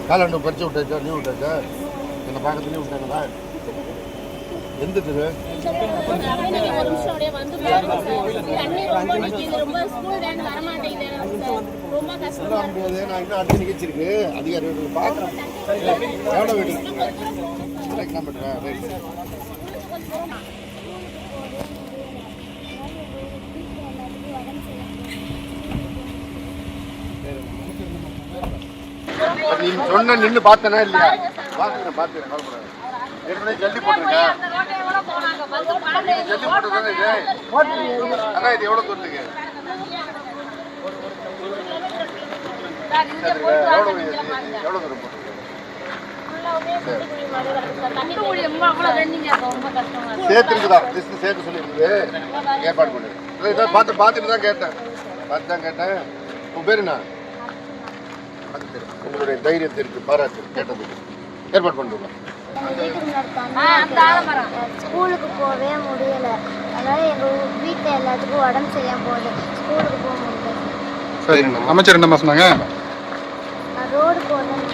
காலாண்டு பறிச்சு விட்டாச்சா நீ விட்டாச்சா என்னை பார்க்க நீ விட்டாங்களா எந்த தெரு முடியாது நான் இன்னும் அடுத்த நிகழ்ச்சி இருக்கு அதிகாரிகள் பார்க்குறேன் எவ்வளோ வீடு நான் பண்ணுறேன் ரைட் நீ சொன்ன நின்று பார்த்தனா இல்லையா பார்த்துக்கிறேன் கவலைப்படாது ஏற்கனவே ஜல்லி போட்டுருங்க ஜல்லி போட்டுருக்காங்க இது அண்ணா இது எவ்வளோ தூரத்துக்கு எவ்வளோ தூரம் போட்டுருக்கு சேர்த்துருக்குதா லிஸ்ட் சேர்த்து சொல்லியிருக்குது ஏற்பாடு பண்ணு பார்த்துட்டு தான் கேட்டேன் உன் பேர் என்ன உங்களுடைய தைரியத்திற்கு பாராட்டு கேட்டதுக்கு ஏற்பாடு பண்ணுறோம் ஸ்கூலுக்கு போகவே முடியல அதனால எங்கள் வீட்டில் எல்லாத்துக்கும் உடம்பு சரியாக போகுது ஸ்கூலுக்கு போக முடியல. சரி அமைச்சர் என்னம்மா சொன்னாங்க?